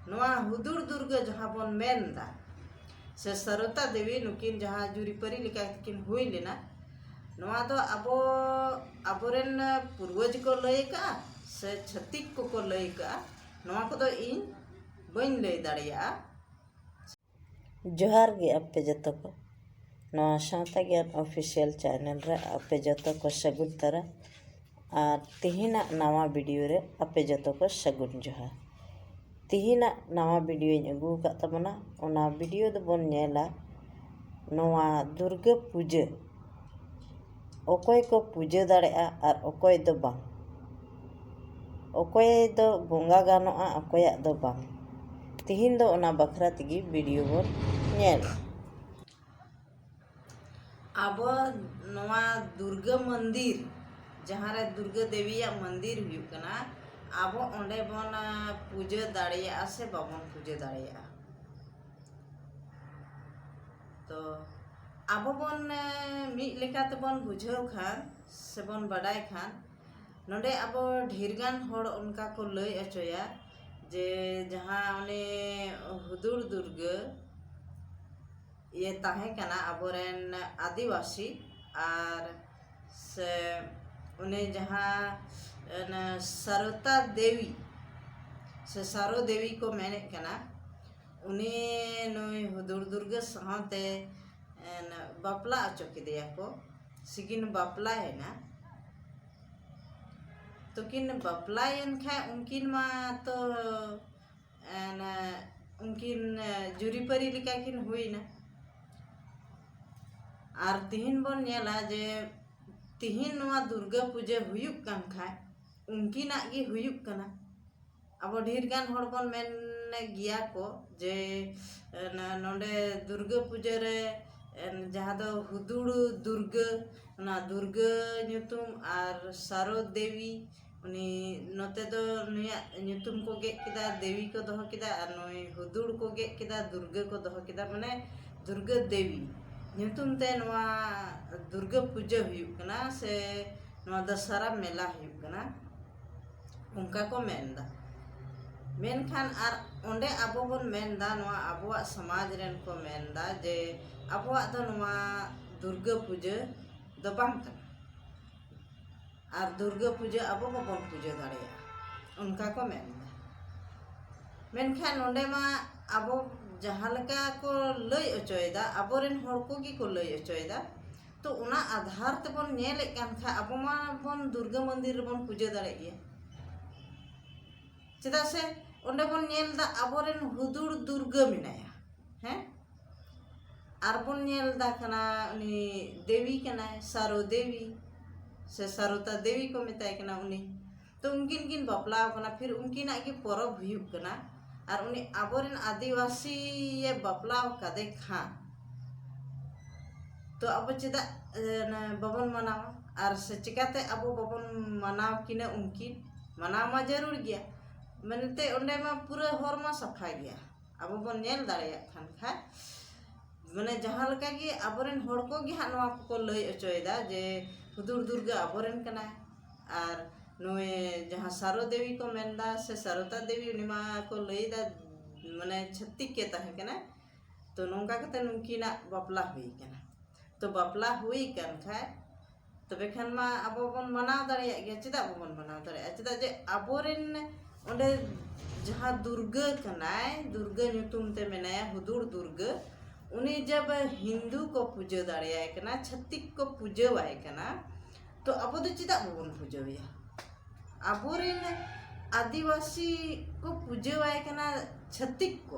नवा हुदुर दुर्गा जहाँ बन मेनदा से सरता देवी नुकिन जहाँ जुरीपरी लिका किन हुई लेना नवा तो अबो अबोरेन पूर्वज को लय का से छत्तीक को लय का नवा को तो इन बन लय दाड़िया। जोहार गे आपे जतो को नवा सावता ज्ञान ऑफिशियल चैनल रे आपे जतो को सगुन तरा और तिहिना नवा वीडियो रे आपे जतो को सगुन जोहार। तिहिना नवा वीडियो अगू का तबना ओना वीडियो दो बन नेला नवा दुर्गा पूजा ओकोय को पूजा दाड़ेआ और ओकोय दो बांग ओकोय दो बोंगा गानोआ ओकोय दो बांग तिहिन दो ओना बखरा तगी वीडियो बन नेल। अब नवा दुर्गा मंदिर जहाँ रे दुर्गा देवी मंदिर हुई कना अब ओंडे बन पूजा दाड़िया से बाबन पूजा दाड़िया। तो अब बन मिट लेकाते बन बुझाव खान से बन बड़ाय खान नोडे अब ढेरगान होड़ उनका को लय अचोया जे जहाँ उन्हें हुदुर दुर्गा ये ताहे कना अबोरेन आदिवासी और से उन्हें जहाँ सरता देवी से सारो देवी को मैंने कना उन्हें नोय हुदुर दुर्गा साहते बापला अचो किदेया को सिकिन बापला है ना तो किन बापला खा उनकिन मा तो उनकिन जुरीपरी लिका किन हुई ना और तिहिन बन नेला जे तिहिन नवा दुर्गा पूजा हुयुक कान खाय उनकिना गी हुयुक कना अब ढेर गान होड़ बन मेन गिया को जे नोंडे दुर्गा पूजा रे जहाँ दो हुदुड़ दुर्गा ना दुर्गा नुतुम और सारो देवी उनी नोते दो नुया नुतुम को गे किदा देवी को दोह किदा और नोय हुदुड़ को गे किदा दुर्गा को दोह किदा माने दुर्गा देवी नुतुम ते नवा दुर्गा पूजा हुयुक कना से नवा दशहरा मेला हुयुक कना उनका को मेनदा मेनखान आर ओंडे आबो बन मेनदा नवा आबोआ समाज रेन को मेनदा जे आबोआ दो नवा दुर्गा पूजा दो बांग कना और दुर्गा पूजा आबो बन पूजा दाड़िया उनका को मेनदा मेनखान ओंडे मा आबो जहाँ लगा को लय अचोयदा अबोरेन होड़ को गी को लय अचोयदा तो उना आधार ते बन नेले कान खा आबो मा बन दुर्गा मंदिर बन पूजा दाड़े गिया चेदा से ओंडे बन नेलदा अबोरेन हुदुड़ दुर्गा मिनाया हैं आर बन नेलदा कना उनी देवी कना सारो देवी से सारोता देवी को मेताय कना उनी तो उनकिन किन बापला कना फिर उनकिना की परब हुयुक कना और उनी अबोरेन आदिवासी ये बापला कदे खान तो अब चेदा बाबन मनावा और से चिकाते अब बाबन मनाव किने उनकिन मनाव मा जरूर गया मनते ओंडे मा पूरा हर मा सफा गया अब बन नेल दाड़िया खान खा माने जहाँ लका कि अबोरेन होड़ को गी हा नवा को लय अचोयदा जे हुदुर दुर्गा अबोरेन कना और नोए जहाँ सारो देवी को मेनदा से सरता देवी उनिमा को लयदा माने छत्तीक के ताहे कना तो नोंका कते नुकिना बापला हुई कना तो बापला हुई कन खाय तबे खान मा अबो बन मनाव दाड़िया गया चेदा बन मनाव दाड़िया चेदा जे अबोरेन ओंडे जहाँ दुर्गा कनाय दुर्गा नुतुम ते मेनाया हुदुड़ दुर्गा उनी जब हिंदू को पूजा दाड़िया कना छत्तीक को पूजा वाय कना तो अब तो चेदा बन पूजा अबोरेन आदिवासी को पूजा वाय कना छत्तीक को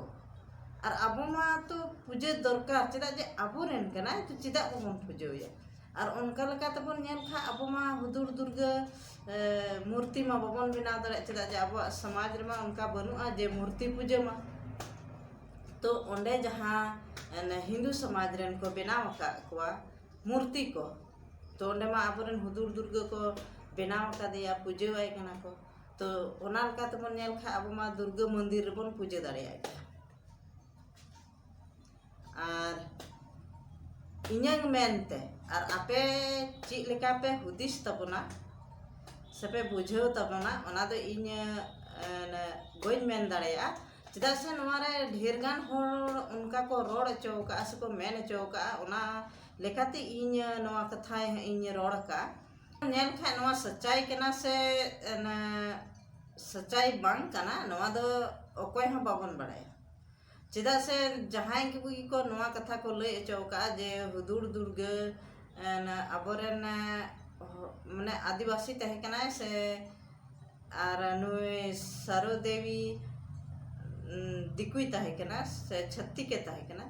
और अब मा तो पूजा दरकार चेदा जे अबोरेन कना तो चेदा बन पूजा और उनका लगा तबन नेल खा अब मा हुदुड़ दुर्गा मूर्ति मा बाबन बनाव दाड़े चेदा जे अब समाज रे मा उनका बनुआ जे मूर्ति पूजा मा तो ओंडे जहाँ हिंदू समाज रेन को बनाव का कुआ मूर्ति को तो ओंडे मा अबोरेन हुदुड़ दुर्गा को बनाव का दिया पूजा वाय कना को तो ओना लगा तबन नेल खा अब मा दुर्गा मंदिर रे बन पूजा दाड़िया और इन्यां मेनते और आपे चीज लेका पे हुदिस तबना सेपे बुझाव तबना ओना दो इन बइन मेन दाड़िया चेदा से नवारे ढेर गान होर उनका को रोड अचो का से को मेन अचो का ओना लेकाते इन नवा कथा इन रोड का नेल खा नवा सच्चाई कना से सच्चाई बांग कना नवा दो ओकोय हम बाबन बड़ाय चेदा से जहां को नवा कथा को लय अचो का जे हुदुर दुर्ग अबोरेन माने आदिवासी तहे कना से आर नुय सारो देवी दिकुई तहे कना से छत्ती के तहे कना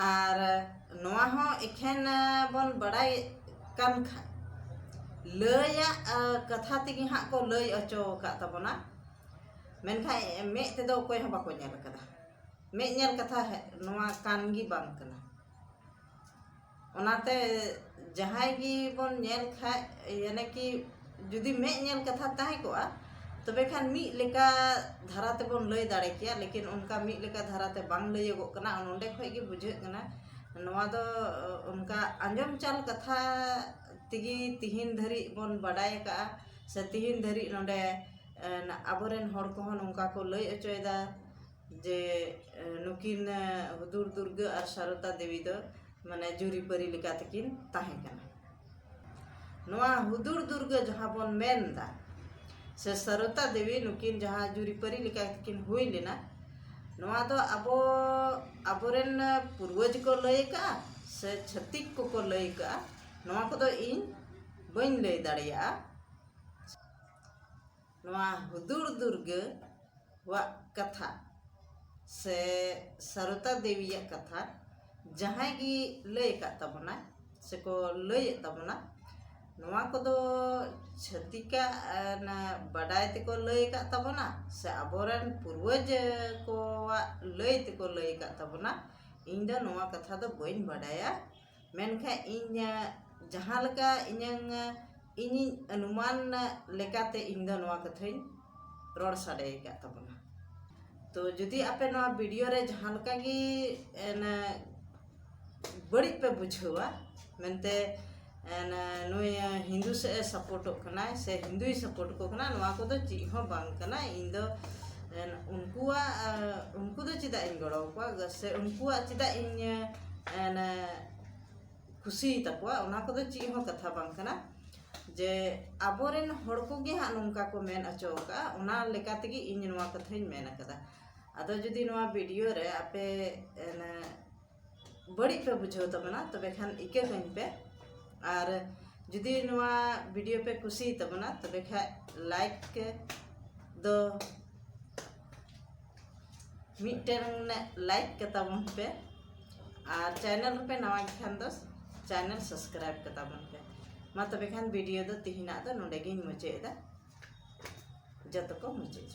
आर नवा हो एखेन बन बड़ाई कन खा लया कथा तिगी हा को लय अचो का तबना मेनखा मे ते दो कोई हो बाको नेल कदा मे नेल कथा है नवा कानगी बांग कना ओनाते जहां गी बन नेल खा यानी कि जुदी मे नेल कथा ताहे को तबे खान मी लेका धारा ते बन लय दाड़े किया लेकिन उनका मी लेका धारा ते बांग लयगो कना नोंडे खय गे बुझे कना नवा दो उनका अंजम चाल कथा तिगी तिहिन धरी बन बडाय का से तिहिन धरी नोंडे आबोरेन हर को उनका को लय अचोयदा जे नुकिन हुदुर दुर्ग और सारदा देवी दो माने जुरी परी लेका तकिन ताहे कना नवा हुदुर दुर्ग जहां बन मेनदा से सरता देवी नुकिन जहां जुरी परी लेका तकिन हुई लेना नवा दो आबोरेन पूर्वज को लय का से छत्तीक को लय का नवा को दो इन बइन लय दाड़िया नवा हुदुर दुर्ग वा कथा से सरता देवी कथा जहां की लय का तबना से को लय तबना नवा को दो छतिका ना बडाय ते को लय का तबना से आबोरन पूर्वज को लय ते को लय का तबना इन दो नवा कथा दो बइन बडाया मेनखा इन जहां लका इन अनुमान लेकाते इन दो नवा कथाइन रोड साडे का तबना तो जुदी आपे नवा वीडियो रे जहां लका गी बड़ी पे बुझवा मेनते नुय हिंदू से सपोर्ट कना से हिंदू ही सपोर्ट को कना नवा को दो ची हो बांग कना इन दो उनको दो चिदा इन गड़ो को से उनको चिदा इन खुशी तकवा उना को दो ची हो कथा बांग कना जे आबोरेन हड़ को गे हा नोंका को मेन अचो का उना लेका तगी इन नवा कथाइन मेन कदा आदो जुदी नवा वीडियो रे आपे बड़ी पे बुझो तबना तबे खान इके कइन पे और जुदी नवा वीडियो पे खुशी तबना तबे खा लाइक दो मिटेन लाइक कताबन पे और चैनल पे नवा खान दो चैनल सब्सक्राइब कताबन पे मा तबे खान वीडियो दो तिहिना दो नोडे गिन मुचे दा जत को मुचे।